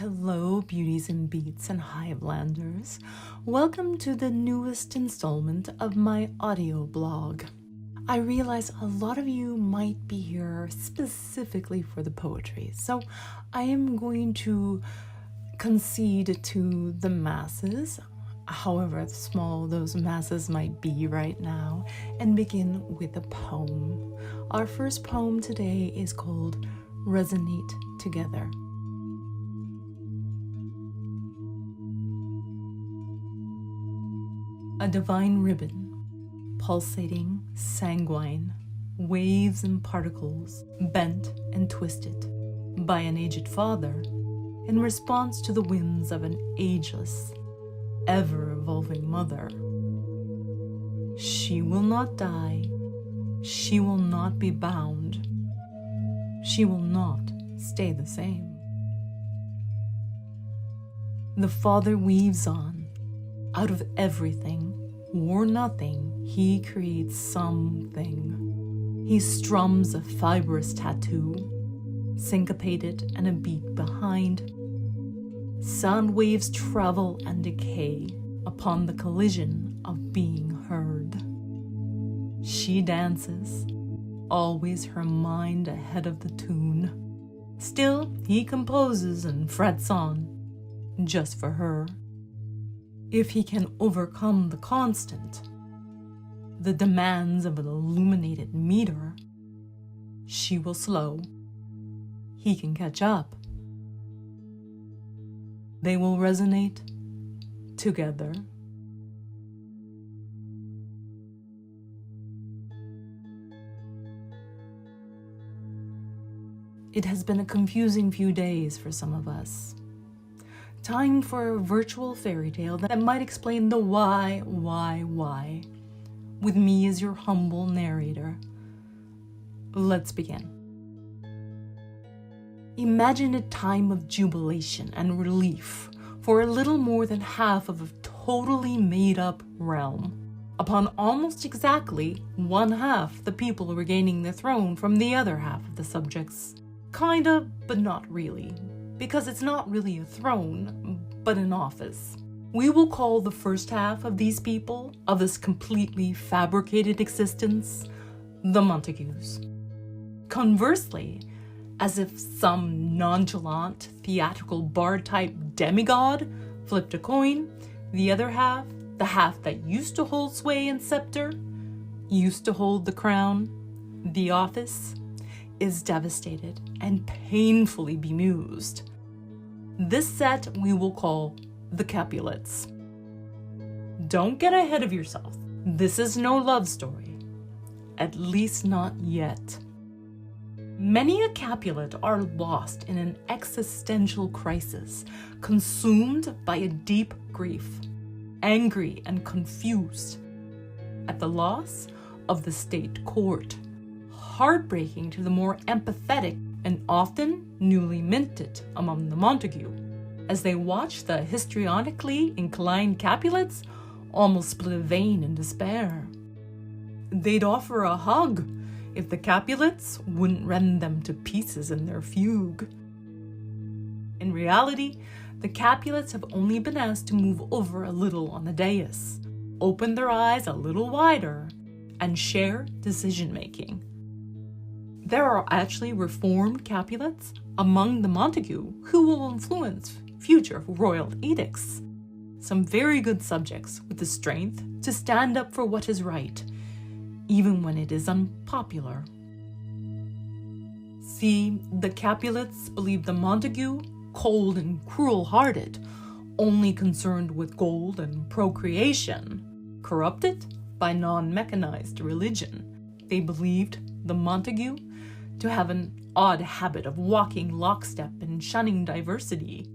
Hello, beauties and beats and hivelanders. Welcome to the newest installment of my audio blog. I realize a lot of you might be here specifically for the poetry, so I am going to concede to the masses, however small those masses might be right now, and begin with a poem. Our first poem today is called Resonate Together. A divine ribbon, pulsating, sanguine, waves and particles, bent and twisted by an aged father in response to the whims of an ageless, ever-evolving mother. She will not die, she will not be bound, she will not stay the same. The father weaves on. Out of everything or nothing, he creates something. He strums a fibrous tattoo, syncopated and a beat behind. Sound waves travel and decay upon the collision of being heard. She dances, always her mind ahead of the tune. Still, he composes and frets on, just for her. If he can overcome the constant, the demands of an illuminated meter, she will slow. He can catch up. They will resonate together. It has been a confusing few days for some of us. Time for a virtual fairy tale that might explain the why, with me as your humble narrator. Let's begin. Imagine a time of jubilation and relief for a little more than half of a totally made-up realm. Upon almost exactly one half the people regaining the throne from the other half of the subjects. Kinda, but not really. Because it's not really a throne, but an office. We will call the first half of these people, of this completely fabricated existence, the Montagues. Conversely, as if some nonchalant, theatrical bard-type demigod flipped a coin, the other half, the half that used to hold sway and scepter, used to hold the crown, the office, is devastated and painfully bemused. This set we will call the Capulets. Don't get ahead of yourself. This is no love story. At least not yet. Many a Capulet are lost in an existential crisis, consumed by a deep grief, angry and confused at the loss of the state court. Heartbreaking to the more empathetic and often newly minted among the Montague, as they watch the histrionically inclined Capulets almost split a vein in despair. They'd offer a hug if the Capulets wouldn't rend them to pieces in their fugue. In reality, the Capulets have only been asked to move over a little on the dais, open their eyes a little wider, and share decision-making. There are actually reformed Capulets among the Montague who will influence future royal edicts. Some very good subjects with the strength to stand up for what is right, even when it is unpopular. See, the Capulets believe the Montague cold and cruel-hearted, only concerned with gold and procreation, corrupted by non-mechanized religion. They believed the Montague to have an odd habit of walking lockstep and shunning diversity,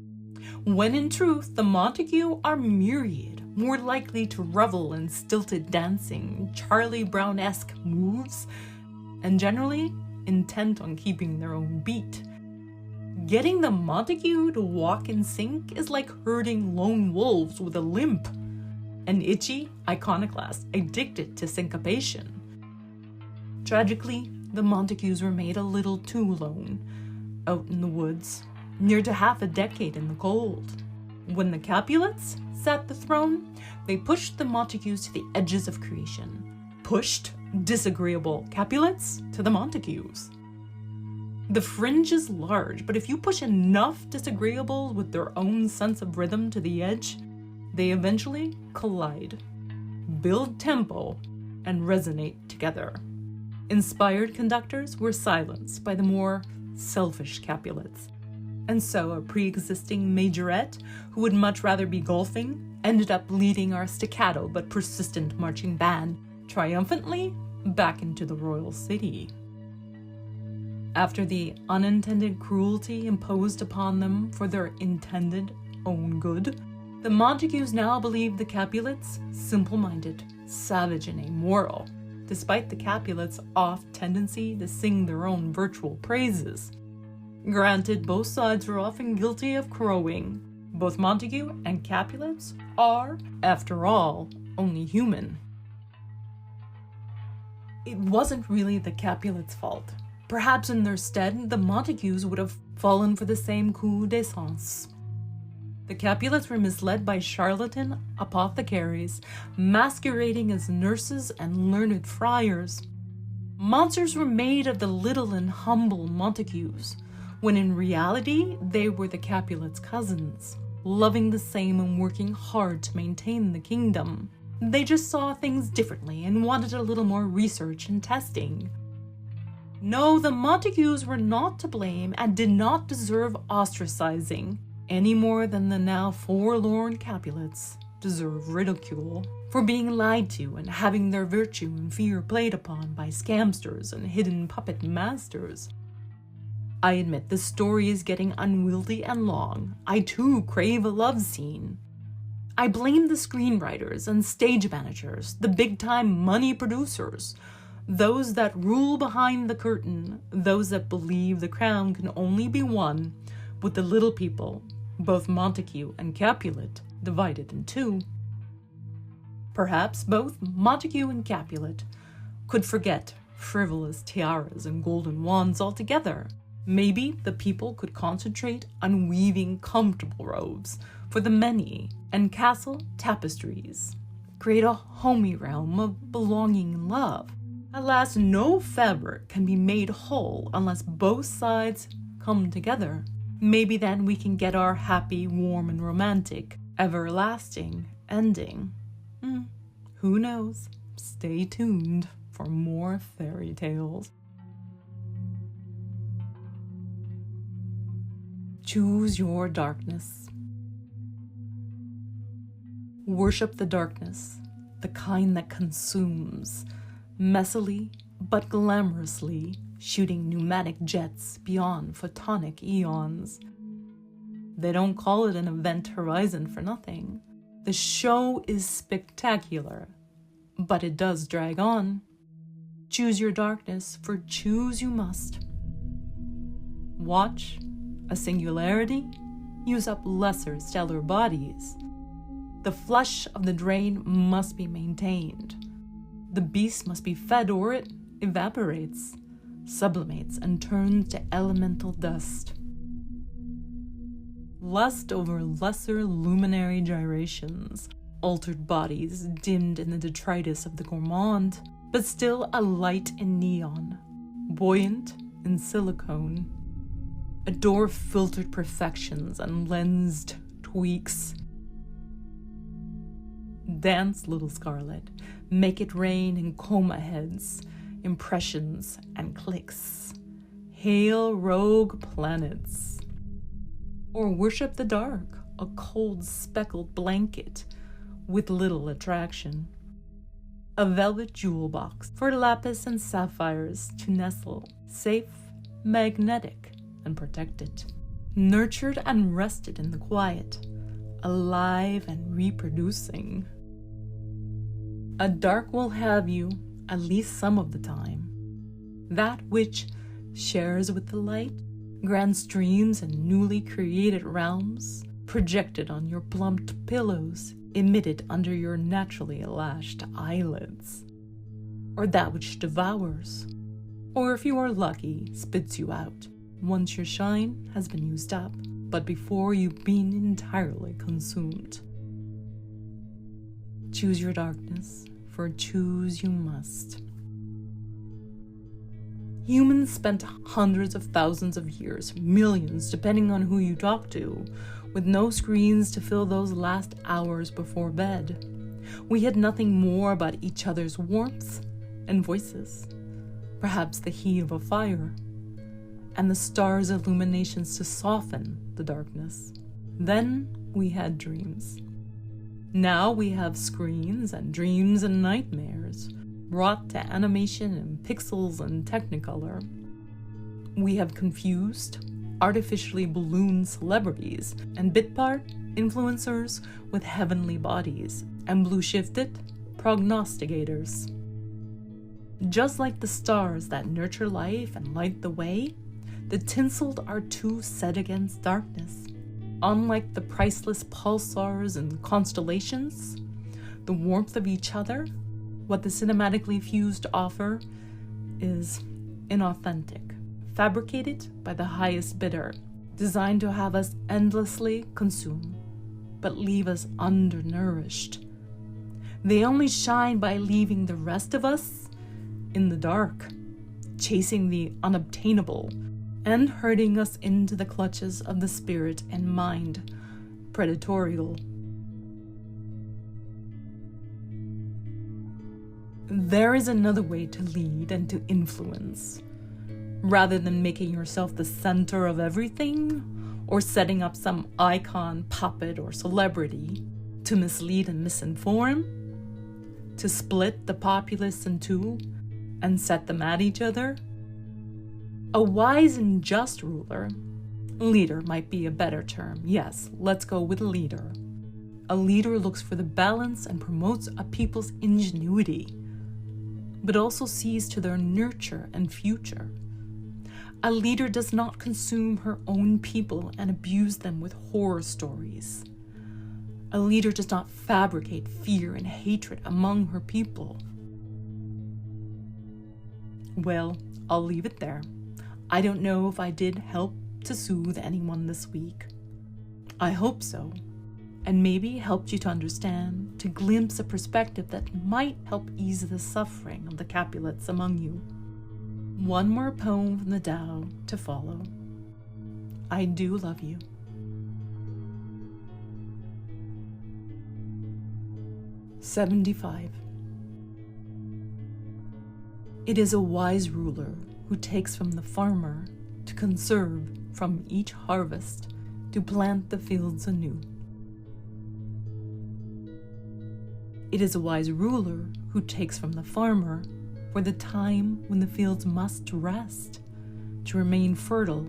when in truth the Montague are myriad, more likely to revel in stilted dancing, Charlie Brown-esque moves, and generally intent on keeping their own beat. Getting the Montague to walk in sync is like herding lone wolves with a limp, an itchy iconoclast addicted to syncopation. Tragically, the Montagues were made a little too alone, out in the woods, near to half a decade in the cold. When the Capulets sat the throne, they pushed the Montagues to the edges of creation. Pushed disagreeable Capulets to the Montagues. The fringe is large, but if you push enough disagreeables with their own sense of rhythm to the edge, they eventually collide, build tempo, and resonate together. Inspired conductors were silenced by the more selfish Capulets. And so a pre-existing majorette, who would much rather be golfing, ended up leading our staccato but persistent marching band triumphantly back into the royal city. After the unintended cruelty imposed upon them for their intended own good, the Montagues now believed the Capulets simple-minded, savage, and amoral, despite the Capulets' oft tendency to sing their own virtual praises. Granted, both sides were often guilty of crowing. Both Montague and Capulets are, after all, only human. It wasn't really the Capulets' fault. Perhaps in their stead, the Montagues would have fallen for the same coup d'essence. The Capulets were misled by charlatan apothecaries, masquerading as nurses and learned friars. Monsters were made of the little and humble Montagues, when in reality they were the Capulets' cousins, loving the same and working hard to maintain the kingdom. They just saw things differently and wanted a little more research and testing. No, the Montagues were not to blame and did not deserve ostracizing, any more than the now forlorn Capulets deserve ridicule for being lied to and having their virtue and fear played upon by scamsters and hidden puppet masters. I admit the story is getting unwieldy and long. I too crave a love scene. I blame the screenwriters and stage managers, the big-time money producers, those that rule behind the curtain, those that believe the crown can only be won with the little people, both Montague and Capulet, divided in two. Perhaps both Montague and Capulet could forget frivolous tiaras and golden wands altogether. Maybe the people could concentrate on weaving comfortable robes for the many and castle tapestries, create a homey realm of belonging and love. Alas, no fabric can be made whole unless both sides come together. Maybe then we can get our happy, warm, and romantic, everlasting ending. Who knows? Stay tuned for more fairy tales. Choose your darkness. Worship the darkness, the kind that consumes, messily but glamorously, shooting pneumatic jets beyond photonic eons. They don't call it an event horizon for nothing. The show is spectacular, but it does drag on. Choose your darkness, for choose you must. Watch a singularity use up lesser stellar bodies. The flush of the drain must be maintained. The beast must be fed or it evaporates, sublimates, and turns to elemental dust. Lust over lesser luminary gyrations, altered bodies dimmed in the detritus of the gourmand, but still alight in neon, buoyant in silicone. Adore filtered perfections and lensed tweaks. Dance, little Scarlet, make it rain in coma heads, impressions, and clicks. Hail rogue planets. Or worship the dark, a cold speckled blanket with little attraction. A velvet jewel box for lapis and sapphires to nestle, safe, magnetic, and protected. Nurtured and rested in the quiet, alive and reproducing. A dark will have you, at least some of the time. That which shares with the light, grand streams and newly created realms, projected on your plumped pillows, emitted under your naturally lashed eyelids. Or that which devours, or if you are lucky, spits you out, once your shine has been used up. but before you've been entirely consumed. Choose your darkness, for choose you must. Humans spent hundreds of thousands of years, millions depending on who you talk to, with no screens to fill those last hours before bed. We had nothing more but each other's warmth and voices, perhaps the heat of a fire, and the stars' illuminations to soften the darkness. Then we had dreams. Now we have screens and dreams and nightmares, brought to animation in pixels and Technicolor. We have confused, artificially ballooned celebrities and bit-part influencers with heavenly bodies and blue-shifted prognosticators. Just like the stars that nurture life and light the way, the tinseled are too set against darkness. Unlike the priceless pulsars and constellations, the warmth of each other, what the cinematically fused offer is inauthentic, fabricated by the highest bidder, designed to have us endlessly consume, but leave us undernourished. They only shine by leaving the rest of us in the dark, chasing the unobtainable, and herding us into the clutches of the spirit and mind, predatorial. There is another way to lead and to influence. Rather than making yourself the center of everything, or setting up some icon, puppet, or celebrity to mislead and misinform, to split the populace in two and set them at each other, a wise and just ruler, leader might be a better term. Yes, let's go with leader. A leader looks for the balance and promotes a people's ingenuity, but also sees to their nurture and future. A leader does not consume her own people and abuse them with horror stories. A leader does not fabricate fear and hatred among her people. Well, I'll leave it there. I don't know if I did help to soothe anyone this week. I hope so, and maybe helped you to understand, to glimpse a perspective that might help ease the suffering of the Capulets among you. One more poem from the Tao to follow. I do love you. (75) It is a wise ruler who takes from the farmer to conserve from each harvest to plant the fields anew. It is a wise ruler who takes from the farmer for the time when the fields must rest. To remain fertile,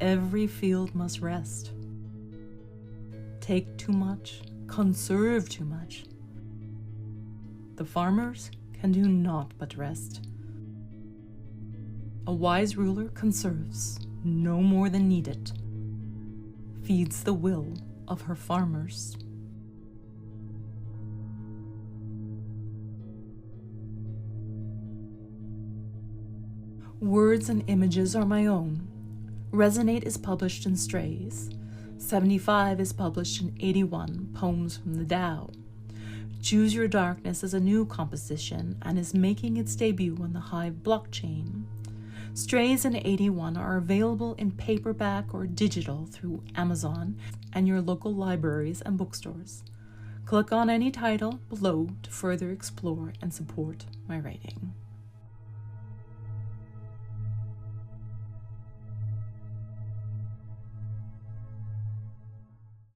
every field must rest. Take too much, conserve too much. The farmers can do naught but rest. A wise ruler conserves no more than needed, feeds the will of her farmers. Words and images are my own. Resonate is published in Strays. 75 is published in 81 Poems from the Tao. Choose Your Darkness is a new composition and is making its debut on the Hive blockchain. Strays and 81 are available in paperback or digital through Amazon and your local libraries and bookstores. Click on any title below to further explore and support my writing.